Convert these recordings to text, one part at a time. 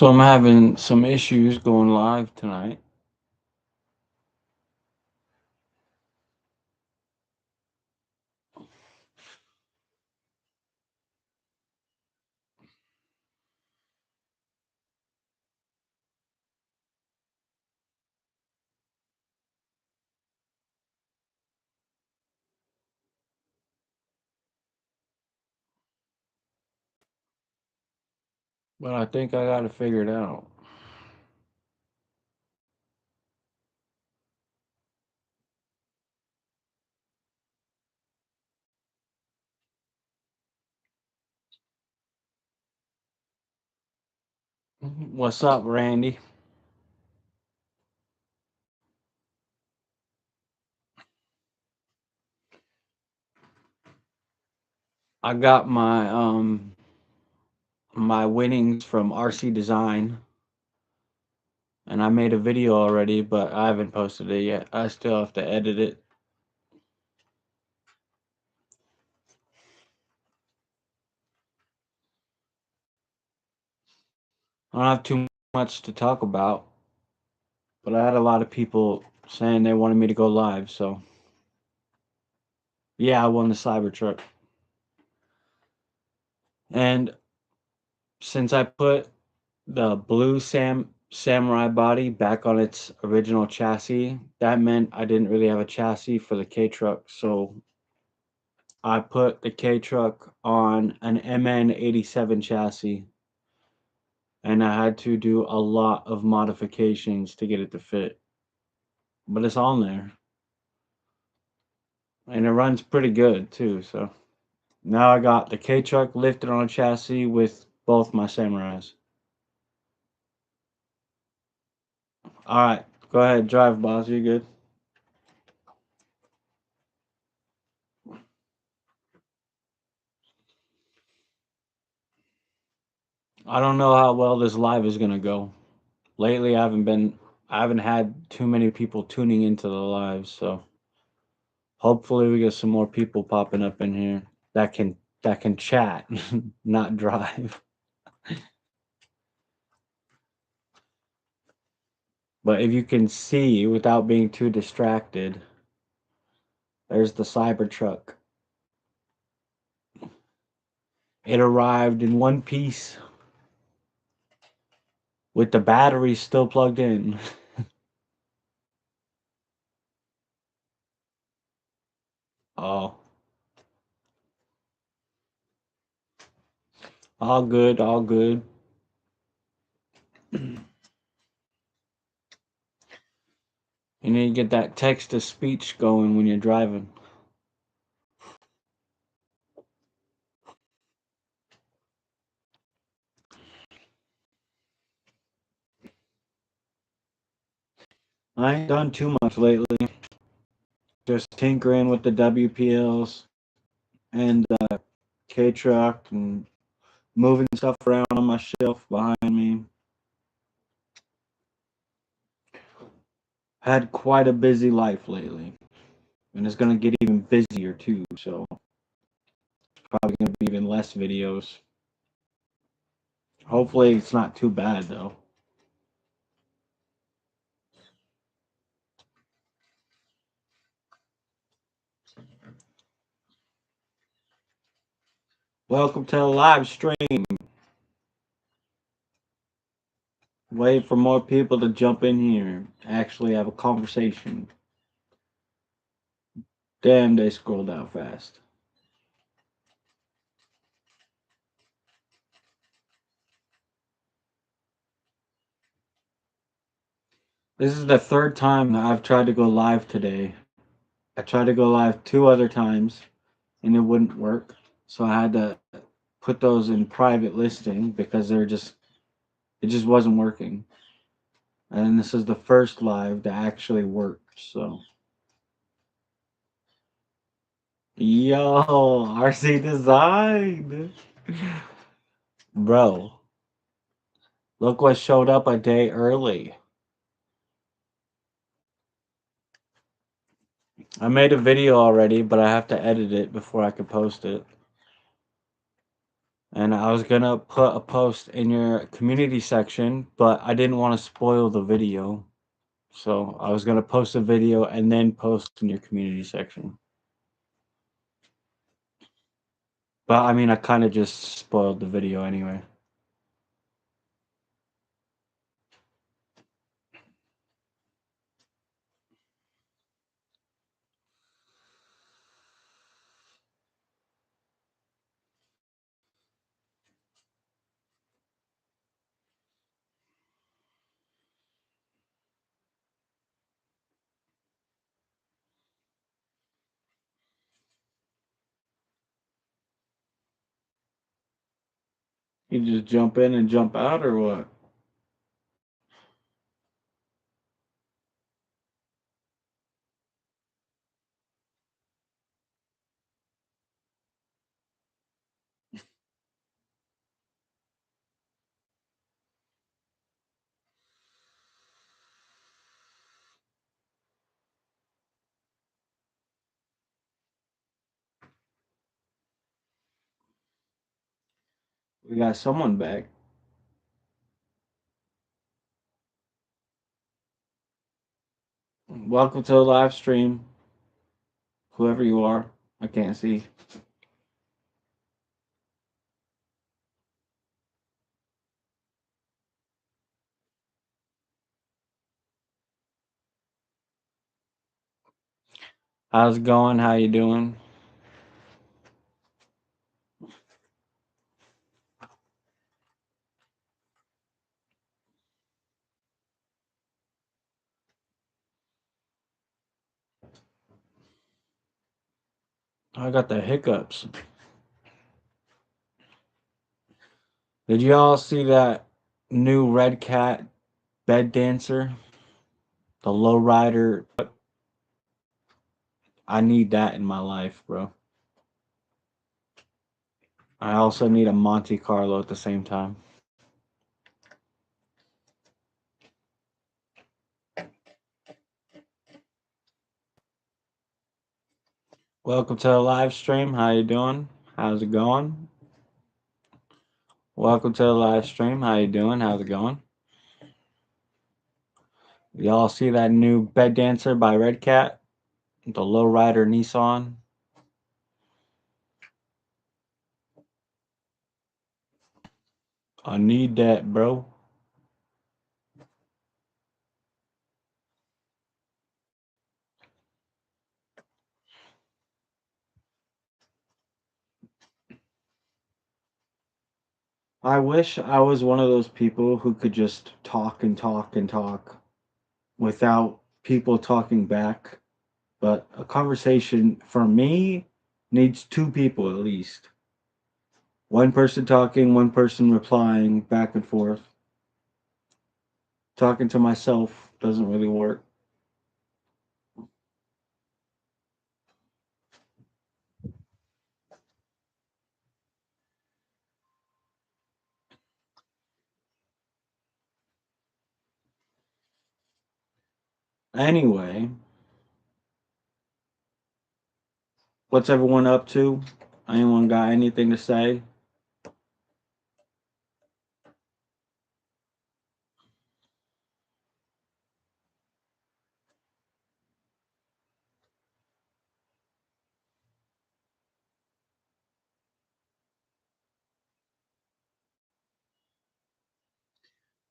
So I'm having some issues going live tonight. But I think I got to figure it out. What's up, Randy? I got my winnings from RC Design, and I made a video already, but I haven't posted it yet. I still have to edit it. I don't have too much to talk about, but I had a lot of people saying they wanted me to go live, so yeah, I won the Cybertruck. And since I put the blue samurai body back on its original chassis, that meant I didn't really have a chassis for the K truck, so I put the K truck on an MN87 chassis, and I had to do a lot of modifications to get it to fit. But it's on there, and it runs pretty good too. So now I got the K truck lifted on a chassis with both my samurais. All right, go ahead, drive, boss. You good? I don't know how well this live is gonna go. Lately, I haven't had too many people tuning into the live, so hopefully we get some more people popping up in here that can chat, not drive. But if you can see without being too distracted, there's the Cybertruck. It arrived in one piece with the battery still plugged in. Oh, all good, all good. You need to get that text to speech going when you're driving. I ain't done too much lately. Just tinkering with the WPLs and K truck and moving stuff around on my shelf behind me. Had quite a busy life lately, and it's gonna get even busier too. So probably gonna be even less videos. Hopefully, it's not too bad though. Welcome to the live stream. Wait for more people to jump in here. Actually, have a conversation. Damn, they scrolled out fast. This is the third time that I've tried to go live today. I tried to go live two other times and it wouldn't work. So I had to put those in private listing because it just wasn't working. And this is the first live that actually worked. So yo, RC Design. Bro, look what showed up a day early. I made a video already, but I have to edit it before I can post it. And I was gonna put a post in your community section, but I didn't want to spoil the video. So I was gonna post a video and then post in your community section. But I mean, I kind of just spoiled the video anyway. You just jump in and jump out, or what? We got someone back. Welcome to the live stream, whoever you are. I can't see. How's it going? How you doing? I got the hiccups. Did you all see that new Red Cat bed dancer? The lowrider. I need that in my life, bro. I also need a Monte Carlo at the same time. Welcome to the live stream. How you doing? How's it going? Welcome to the live stream. How you doing? How's it going? Y'all see that new bed dancer by Red Cat? The lowrider Nissan. I need that, bro. I wish I was one of those people who could just talk and talk and talk without people talking back. But a conversation for me needs two people at least. One person talking, one person replying back and forth. Talking to myself doesn't really work. Anyway, what's everyone up to? Anyone got anything to say?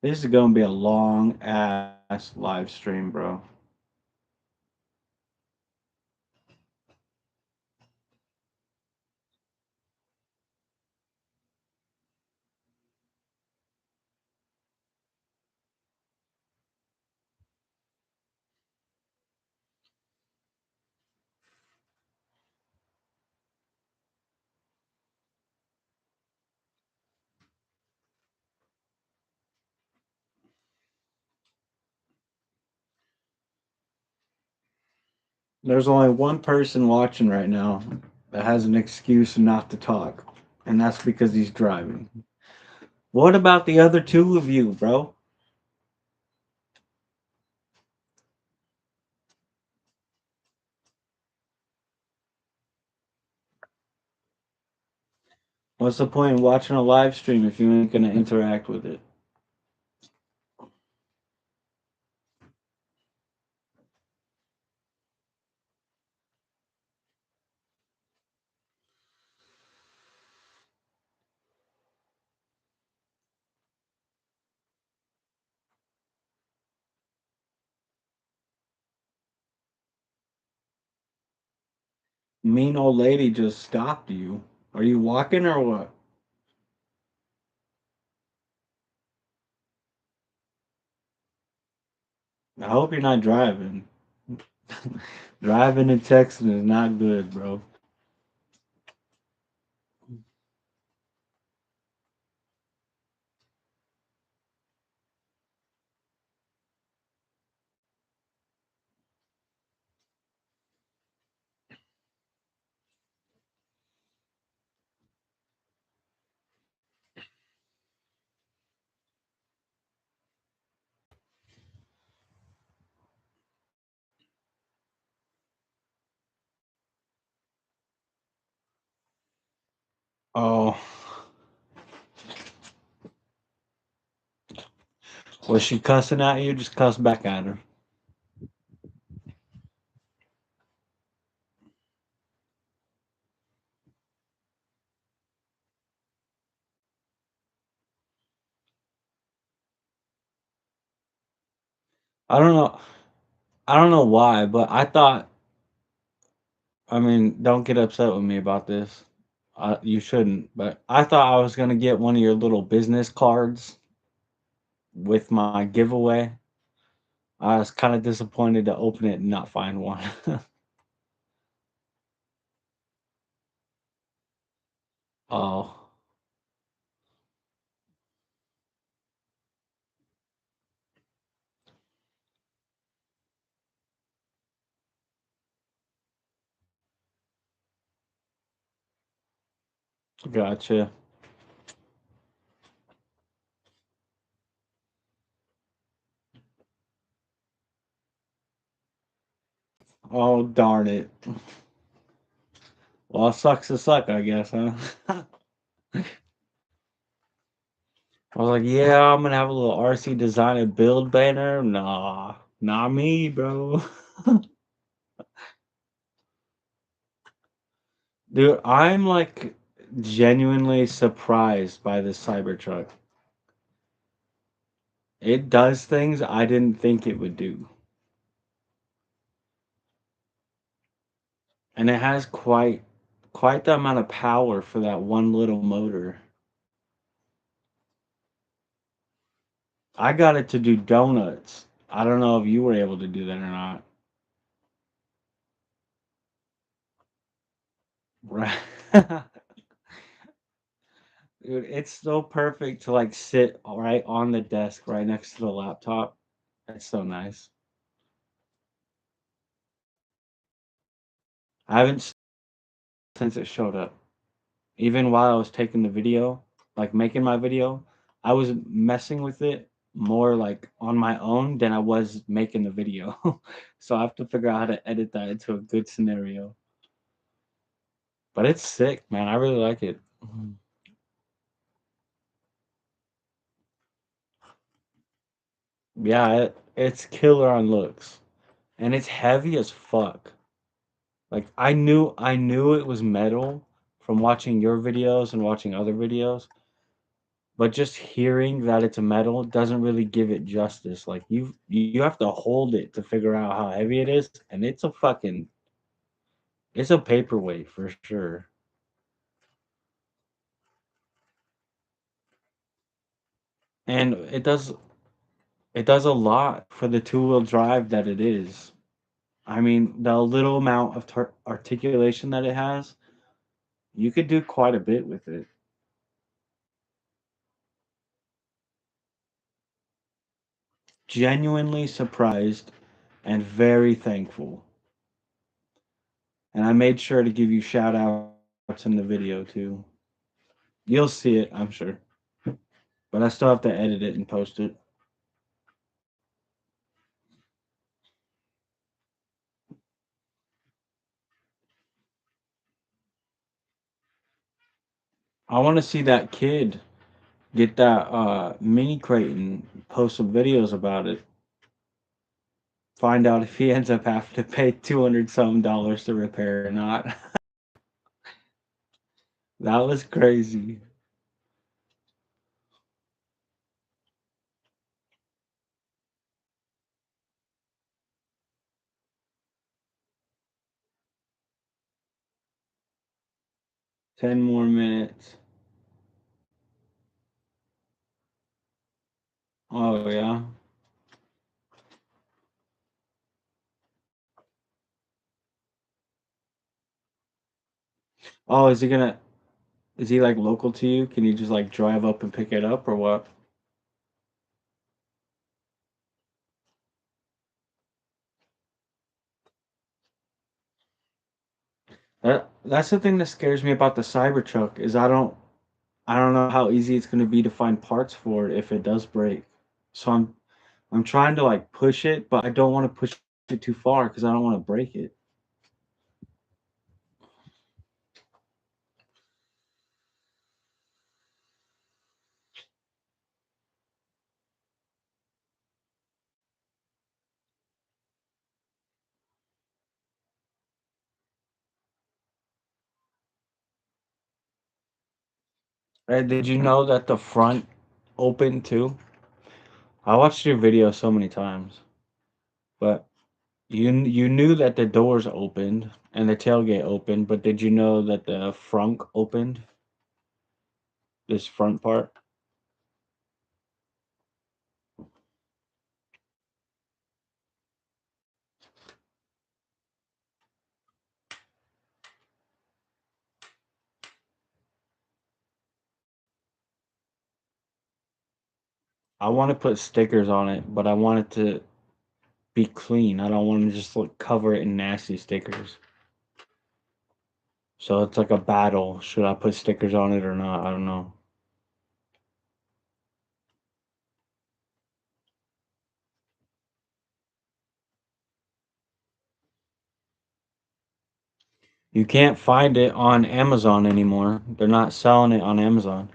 This is gonna be a long ass live stream, bro. There's only one person watching right now that has an excuse not to talk, and that's because he's driving. What about the other two of you, bro? What's the point in watching a live stream if you ain't gonna interact with it? Mean old lady just stopped you. Are you walking or what? I hope you're not driving. Driving and texting is not good, bro. Oh, was she cussing at you? Just cuss back at her. I don't know. I don't know why, but I thought. I mean, don't get upset with me about this. You shouldn't. But I thought I was gonna get one of your little business cards with my giveaway. I was kind of disappointed to open it and not find one. Oh, gotcha. Oh, darn it. Well, it sucks to suck, I guess, huh? I was like, yeah, I'm gonna have a little RC design and build banner. Nah, not me, bro. Dude, I'm like genuinely surprised by this Cybertruck. It does things I didn't think it would do. And it has quite the amount of power for that one little motor. I got it to do donuts. I don't know if you were able to do that or not. Right. Dude, it's so perfect to like sit right on the desk right next to the laptop. It's so nice. I haven't since it showed up. Even while I was taking the video, like making my video, I was messing with it more like on my own than I was making the video. So I have to figure out how to edit that into a good scenario. But it's sick, man. I really like it. Mhm. Yeah, it's killer on looks. And it's heavy as fuck. Like I knew it was metal from watching your videos and watching other videos, but just hearing that it's a metal doesn't really give it justice. Like you have to hold it to figure out how heavy it is, and it's a paperweight for sure. And it does a lot for the two-wheel drive that it is. I mean, the little amount of articulation that it has, you could do quite a bit with it. Genuinely surprised and very thankful. And I made sure to give you shout outs in the video too. You'll see it, I'm sure. But I still have to edit it and post it. I want to see that kid get that mini crate and post some videos about it. Find out if he ends up having to pay 200 some dollars to repair it or not. That was crazy. 10 more minutes. Oh yeah. Oh, is he like local to you? Can you just like drive up and pick it up or what? That's the thing that scares me about the Cybertruck is I don't know how easy it's going to be to find parts for it if it does break. So I'm trying to like push it, but I don't want to push it too far because I don't want to break it. Did you know that the front opened too? I watched your video so many times, but you knew that the doors opened and the tailgate opened, but did you know that the front opened? This front part? I want to put stickers on it, but I want it to be clean. I don't want to just like cover it in nasty stickers. So it's like a battle. Should I put stickers on it or not? I don't know. You can't find it on Amazon anymore. They're not selling it on Amazon.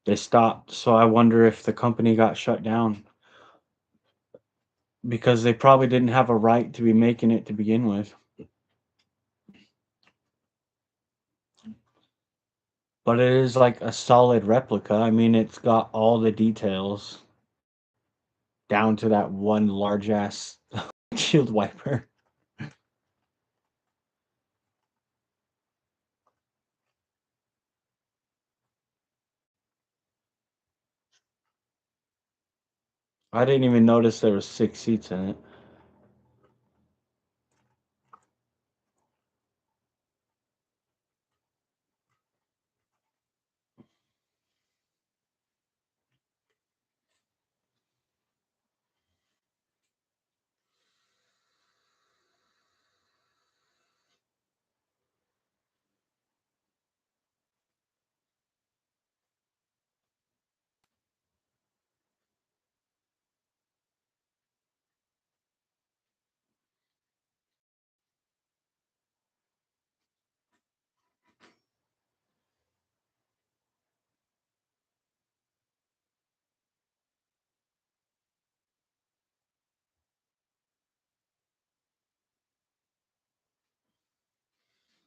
They stopped. So I wonder if the company got shut down because they probably didn't have a right to be making it to begin with. But it is like a solid replica. I mean, it's got all the details down to that one large ass shield wiper. I didn't even notice there was 6 seats in it.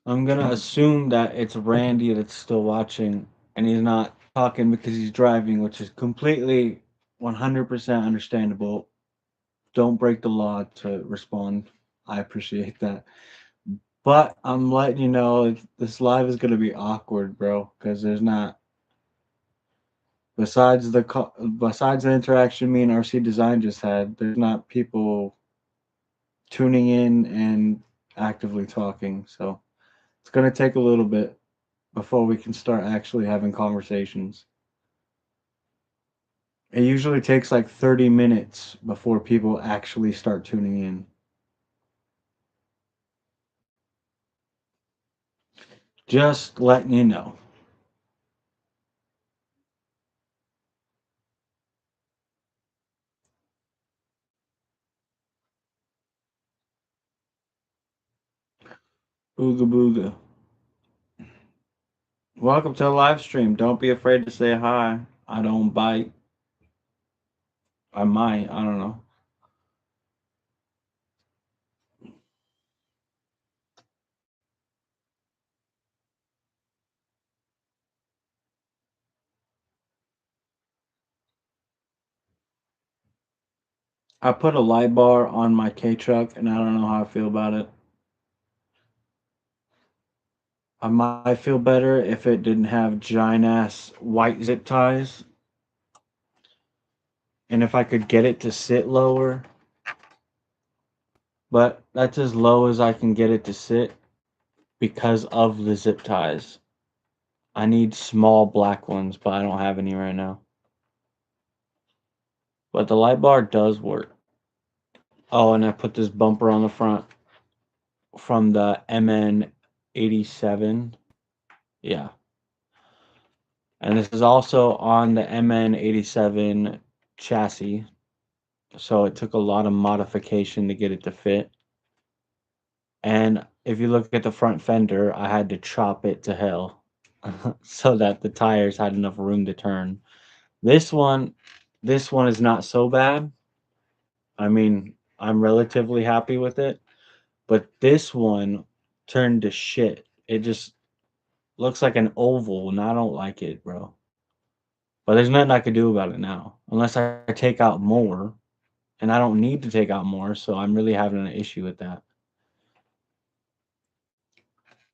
I'm gonna assume that it's Randy that's still watching and he's not talking because he's driving, which is completely 100% understandable. Don't break the law to respond. I appreciate that. But I'm letting you know this live is gonna be awkward, bro, because there's not besides the interaction me and RC Design just had, there's not people tuning in and actively talking. So it's gonna take a little bit before we can start actually having conversations. It usually takes like 30 minutes before people actually start tuning in. Just letting you know. Booga booga. Welcome to the live stream. Don't be afraid to say hi. I don't bite. I might. I don't know. I put a light bar on my K truck and I don't know how I feel about it. I might feel better if it didn't have giant ass white zip ties. And if I could get it to sit lower. But that's as low as I can get it to sit because of the zip ties. I need small black ones, but I don't have any right now. But the light bar does work. Oh, and I put this bumper on the front from the MN87. Yeah. And this is also on the MN87 chassis. So it took a lot of modification to get it to fit. And if you look at the front fender, I had to chop it to hell so that the tires had enough room to turn. This one is not so bad. I mean, I'm relatively happy with it, but this one turned to shit. It just looks like an oval, and I don't like it, bro. But there's nothing I could do about it now, unless I take out more, and I don't need to take out more, so I'm really having an issue with that.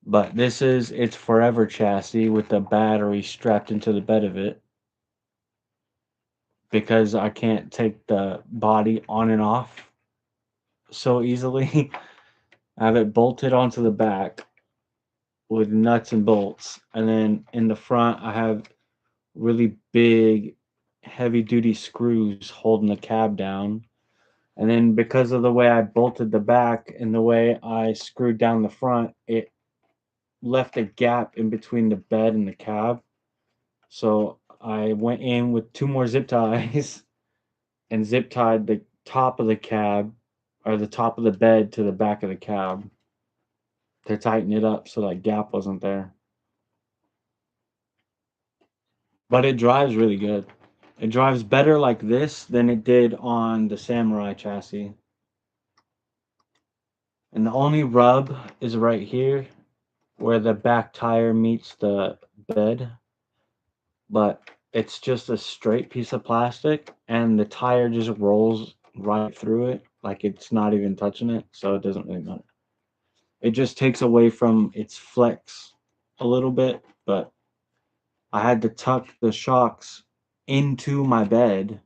But this is its forever chassis with the battery strapped into the bed of it because I can't take the body on and off so easily. I have it bolted onto the back with nuts and bolts, and then in the front I have really big heavy duty screws holding the cab down. And then because of the way I bolted the back and the way I screwed down the front, it left a gap in between the bed and the cab. So I went in with 2 more zip ties and zip tied the top of the cab or the top of the bed to the back of the cab to tighten it up so that gap wasn't there. But it drives really good. It drives better like this than it did on the Samurai chassis. And the only rub is right here where the back tire meets the bed. But it's just a straight piece of plastic and the tire just rolls right through it like it's not even touching it, so it doesn't really matter. It just takes away from its flex a little bit, but I had to tuck the shocks into my bed.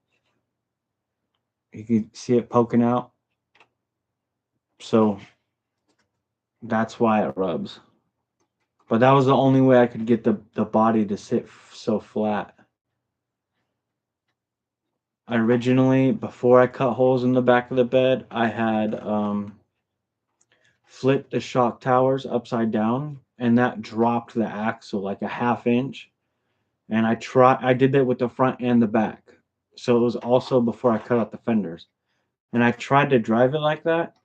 You can see it poking out. So that's why it rubs. But that was the only way I could get the body to sit so flat. Originally, before I cut holes in the back of the bed, I had flipped the shock towers upside down, and that dropped the axle like a half inch. And I did that with the front and the back. So it was also before I cut out the fenders. And I tried to drive it like that,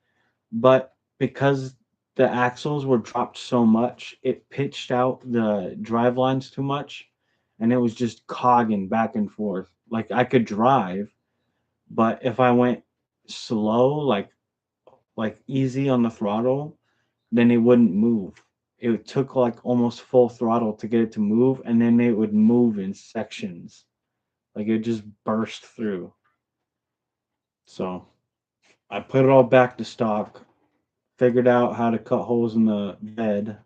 but because the axles were dropped so much, it pitched out the drive lines too much, and it was just cogging back and forth. Like I could drive, but if I went slow, like easy on the throttle, then it wouldn't move. It took like almost full throttle to get it to move, and then it would move in sections. Like it just burst through. So I put it all back to stock, figured out how to cut holes in the bed,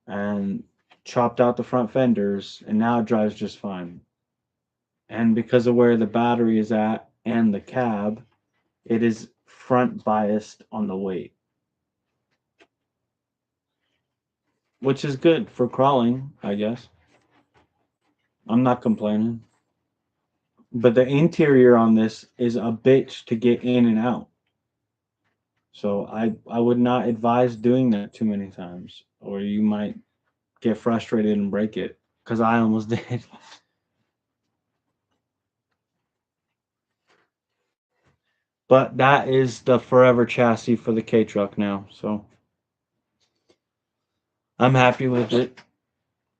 and chopped out the front fenders, and now it drives just fine. And because of where the battery is at and the cab, it is front biased on the weight, which is good for crawling, I guess. I'm not complaining. But the interior on this is a bitch to get in and out. So I would not advise doing that too many times, or you might get frustrated and break it. Because I almost did. But that is the forever chassis for the K truck now. So I'm happy with it.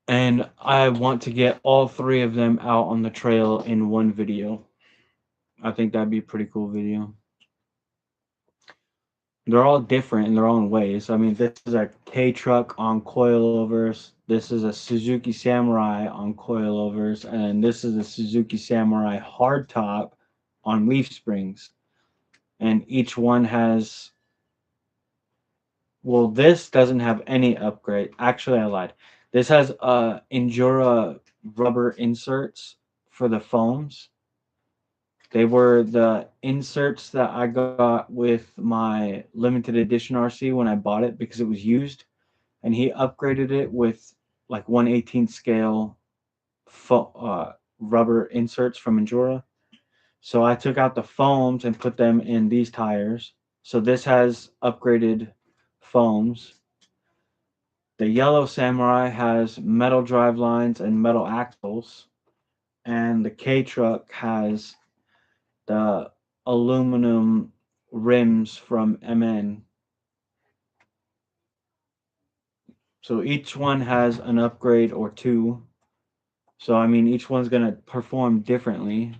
And I want to get all 3 of them out on the trail in one video. I think that'd be a pretty cool video. They're all different in their own ways. I mean, this is a K-Truck on coilovers. This is a Suzuki Samurai on coilovers. And this is a Suzuki Samurai hardtop on leaf springs. And each one has... Well, this doesn't have any upgrade. Actually, I lied. This has Endura rubber inserts for the foams. They were the inserts that I got with my limited edition RC when I bought it because it was used, and he upgraded it with like 1/18 scale rubber inserts from Endura. So I took out the foams and put them in these tires. So this has upgraded foams. The yellow Samurai has metal drive lines and metal axles, and the K-Truck has the aluminum rims from MN. So each one has an upgrade or two. So I mean, each one's gonna perform differently,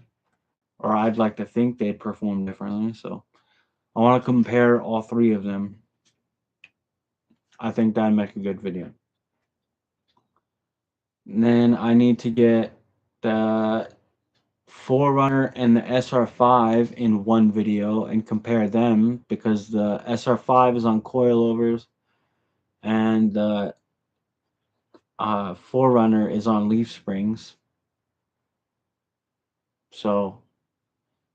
or I'd like to think they'd perform differently. So I want to compare all 3 of them. I think that'd make a good video. And then I need to get the 4Runner and the SR5 in one video and compare them because the SR5 is on coilovers and the 4Runner is on leaf springs. So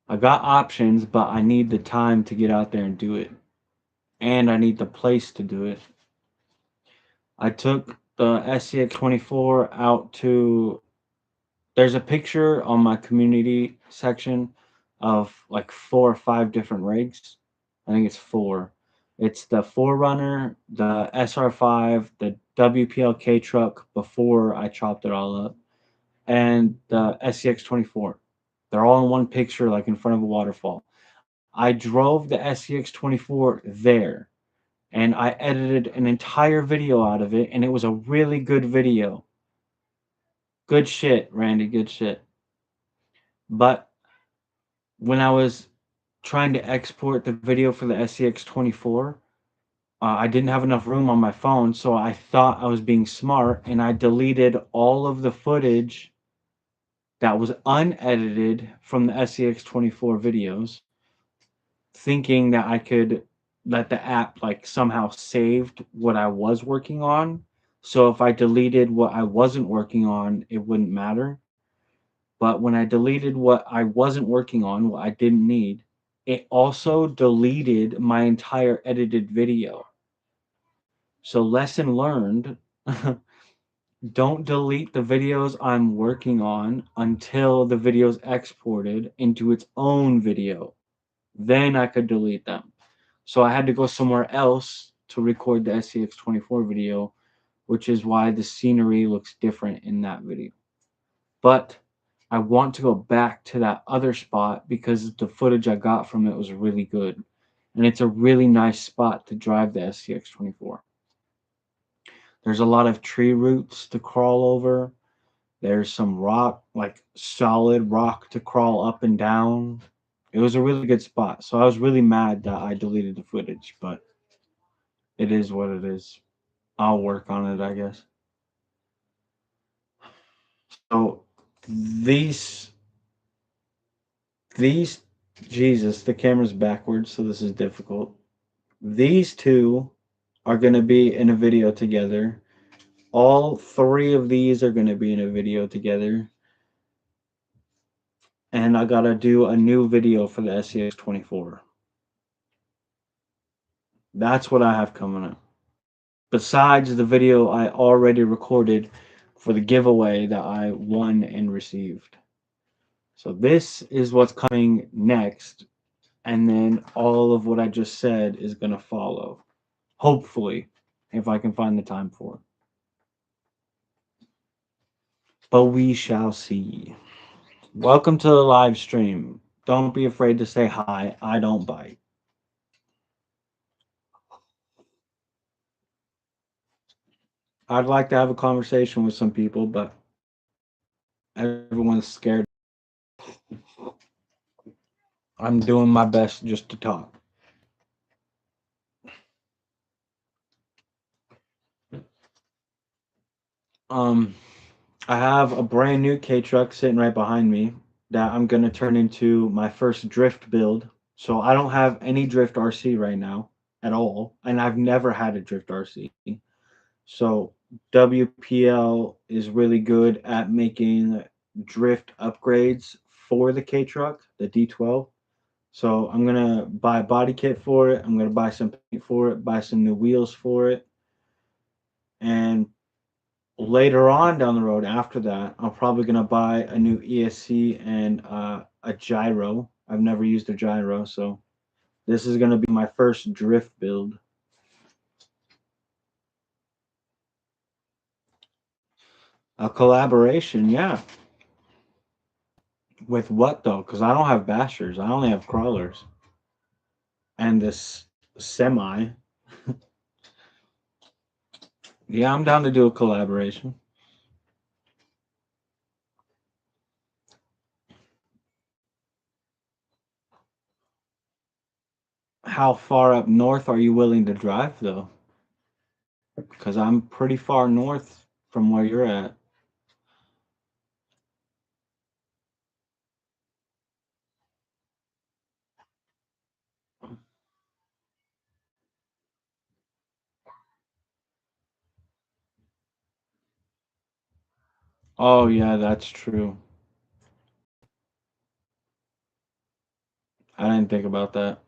I got options, but I need the time to get out there and do it. And I need the place to do it. I took the SCX24 out to... There's a picture on my community section of like 4 or 5 different rigs. I think it's 4. It's the 4Runner, the SR5, the WPL K-Truck before I chopped it all up, and the SCX24. They're all in one picture, like in front of a waterfall. I drove the SCX24 there, and I edited an entire video out of it, and it was a really good video. Good shit, Randy, good shit. But when I was trying to export the video for the SCX24, I didn't have enough room on my phone, so I thought I was being smart, and I deleted all of the footage that was unedited from the SCX24 videos, thinking that the app like somehow saved what I was working on. So if I deleted what I wasn't working on, it wouldn't matter. But when I deleted what I wasn't working on, what I didn't need, it also deleted my entire edited video. So lesson learned, don't delete the videos I'm working on until the video's exported into its own video. Then I could delete them. So I had to go somewhere else to record the SCX24 video, which is why the scenery looks different in that video. But I want to go back to that other spot because the footage I got from it was really good. And it's a really nice spot to drive the SCX24. There's a lot of tree roots to crawl over. There's some rock, like solid rock to crawl up and down. It was a really good spot. So I was really mad that I deleted the footage, but it is what it is. I'll work on it, I guess. So these, Jesus, the camera's backwards, so this is difficult. These two are going to be in a video together. All 3 of these are going to be in a video together. And I got to do a new video for the SCX24. That's what I have coming up. Besides the video I already recorded for the giveaway that I won and received. So this is what's coming next. And then all of what I just said is going to follow. Hopefully, if I can find the time for it. But we shall see. Welcome to the live stream. Don't be afraid to say hi. I don't bite. I'd like to have a conversation with some people, but everyone's scared. I'm doing my best just to talk. Um, I have a brand new K truck sitting right behind me that I'm gonna turn into my first drift build. So I don't have any drift RC right now at all, and I've never had a drift RC. So WPL is really good at making drift upgrades for the K truck, the D12. So I'm gonna buy a body kit for it. I'm gonna buy some paint for it, buy some new wheels for it, and later on down the road after that, I'm probably gonna buy a new ESC and a gyro. I've never used a gyro, so this is gonna be my first drift build. A collaboration, yeah. With what though? Because I don't have bashers. I only have crawlers and this semi. Yeah, I'm down to do a collaboration. How far up north are you willing to drive though? Because I'm pretty far north from where you're at. Oh yeah, that's true. I didn't think about that.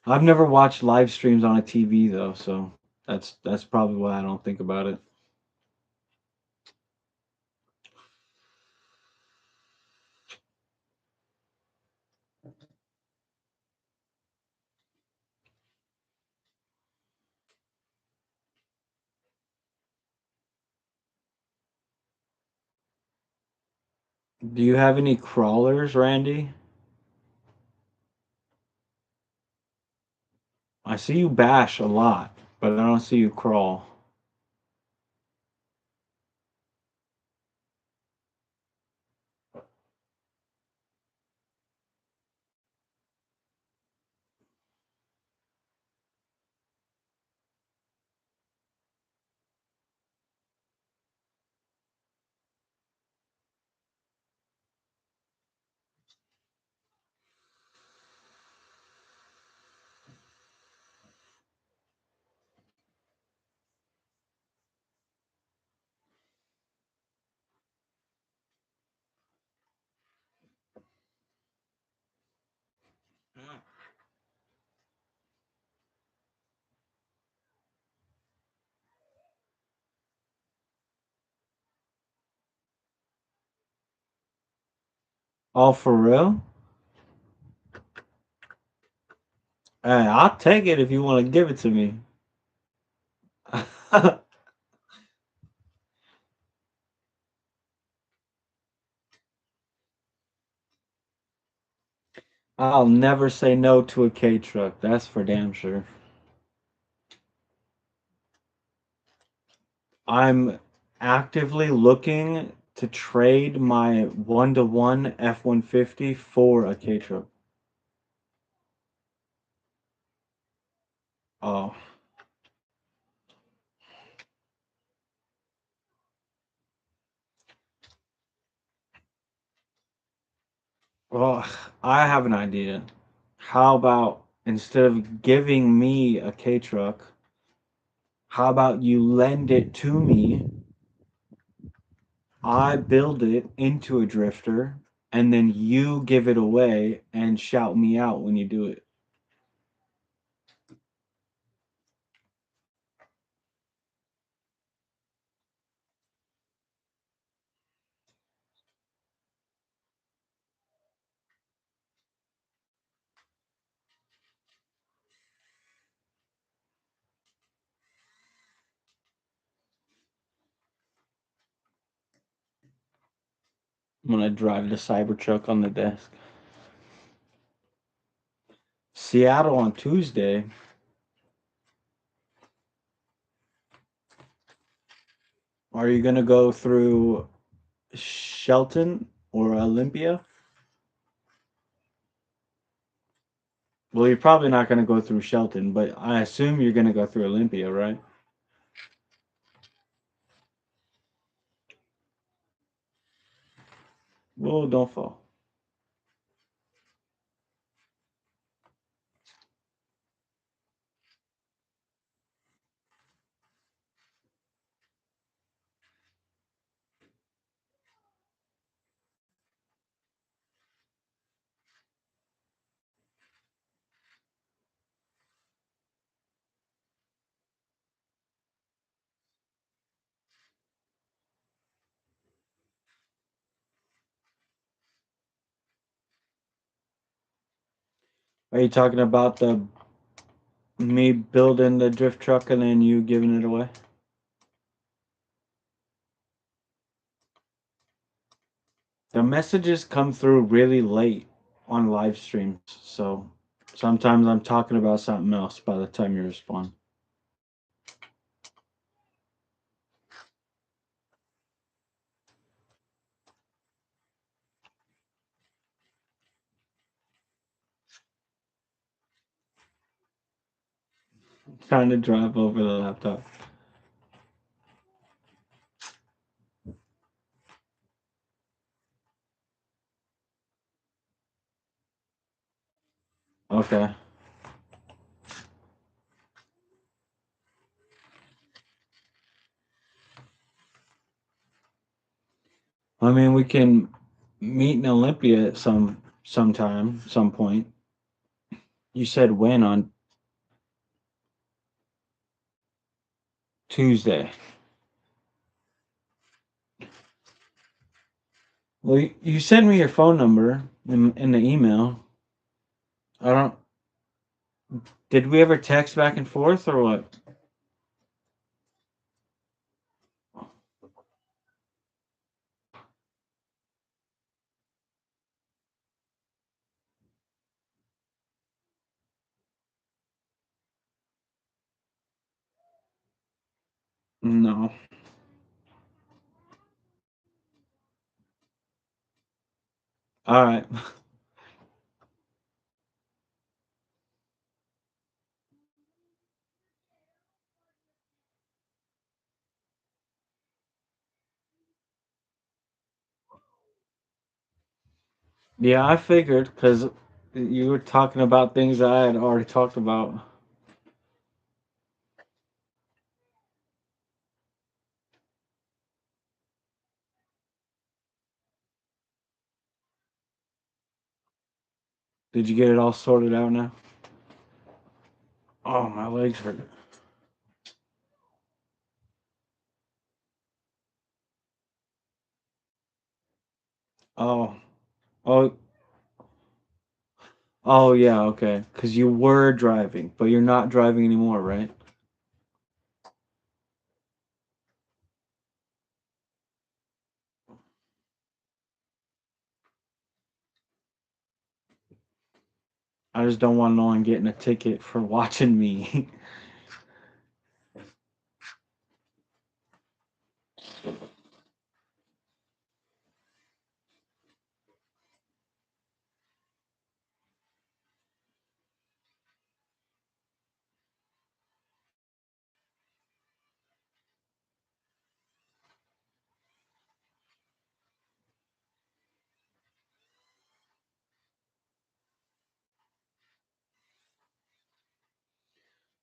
I've never watched live streams on a TV though, so that's probably why I don't think about it. Do you have any crawlers, Randy? I see you bash a lot, but I don't see you crawl. Oh, for real? Hey, I'll take it if you want to give it to me. I'll never say no to a K truck. That's for damn sure. I'm actively looking to trade my 1-to-1 F-150 for a K truck. Oh, well, I have an idea. How about instead of giving me a K truck, how about you lend it to me? I build it into a drifter, and then you give it away and shout me out when you do it. I'm gonna drive the Cybertruck on the desk. Seattle on Tuesday. Are you gonna go through Shelton or Olympia? Well, you're probably not gonna go through Shelton, but I assume you're gonna go through Olympia, right? Well, don't fall. Are you talking about the me building the drift truck and then you giving it away? The messages come through really late on live streams, so sometimes I'm talking about something else by the time you respond. Trying to drive over the laptop. Okay. I mean, we can meet in Olympia at some point. You said when on Tuesday. Well, you sent me your phone number in the email. I don't. Did we ever text back and forth or what? No. All right. Yeah, I figured because you were talking about things I had already talked about. Did you get it all sorted out now? Oh, my legs hurt. Oh, oh, oh, yeah, okay. Because you were driving, but you're not driving anymore, right? I just don't want no one getting a ticket for watching me.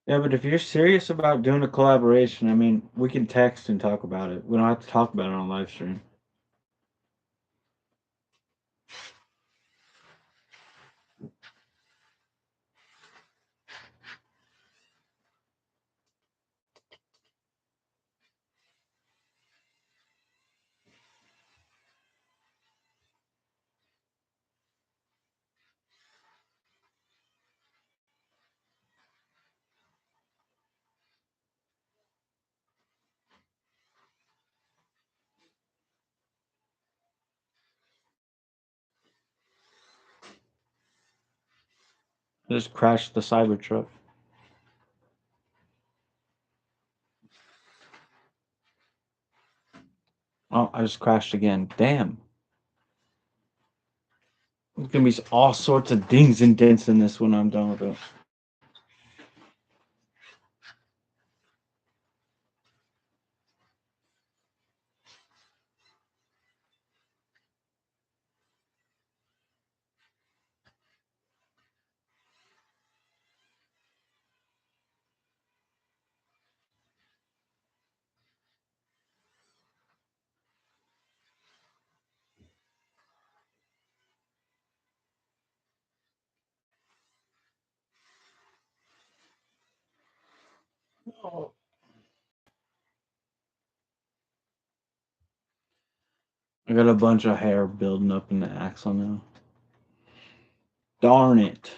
Yeah, but if you're serious about doing a collaboration, I mean, we can text and talk about it. We don't have to talk about it on live stream. Just crash the Cybertruck. Oh, I just crashed again. Damn. There's gonna be all sorts of dings and dents in this when I'm done with it. Oh. I got a bunch of hair building up in the axle now. Darn it.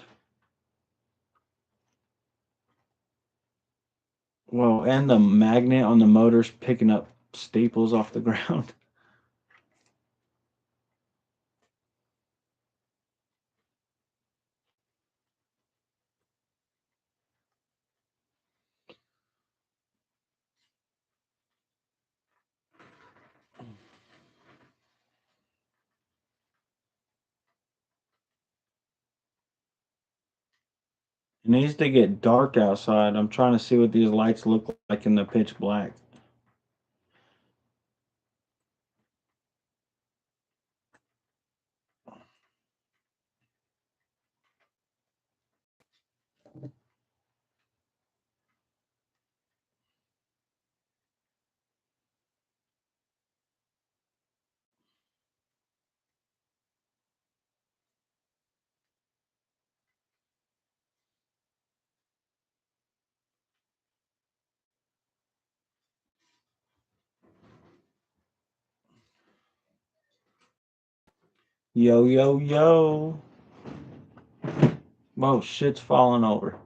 Well, and the magnet on the motor's picking up staples off the ground. It needs to get dark outside. I'm trying to see what these lights look like in the pitch black. Yo, yo, yo. Whoa, shit's falling over.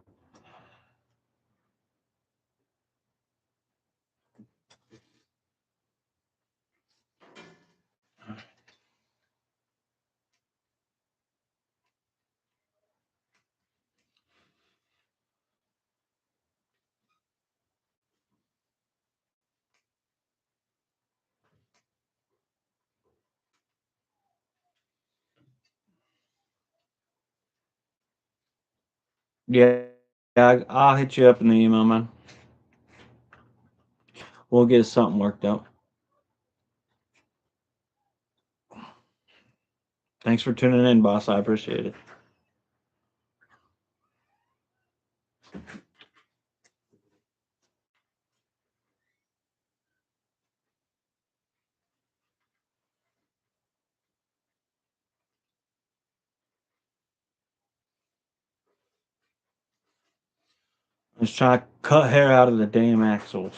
Yeah, I'll hit you up in the email, man. We'll get something worked out. Thanks for tuning in, boss. I appreciate it. Let's try to cut hair out of the damn axles.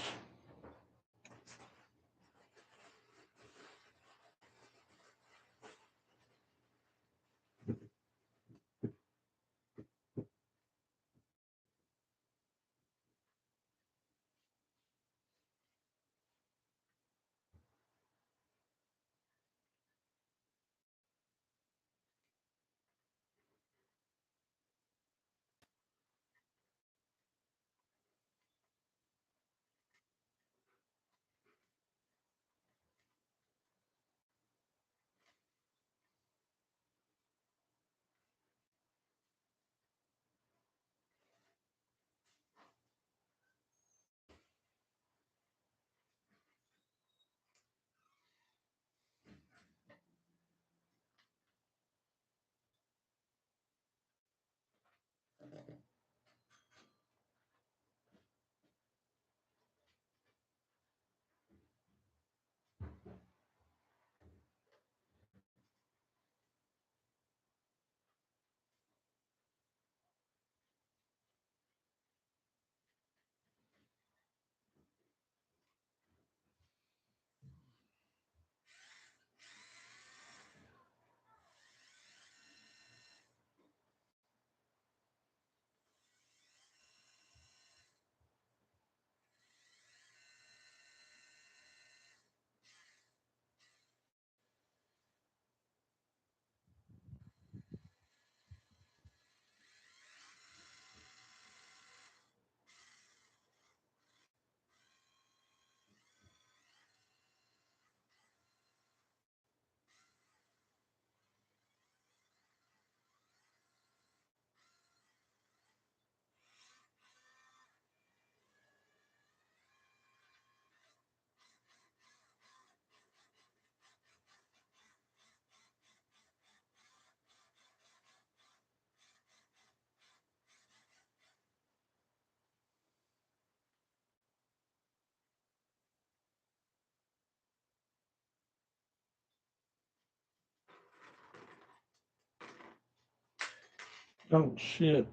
Oh shit.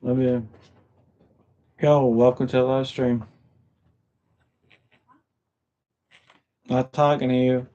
Love you. Yo, welcome to the live stream. Not talking to you.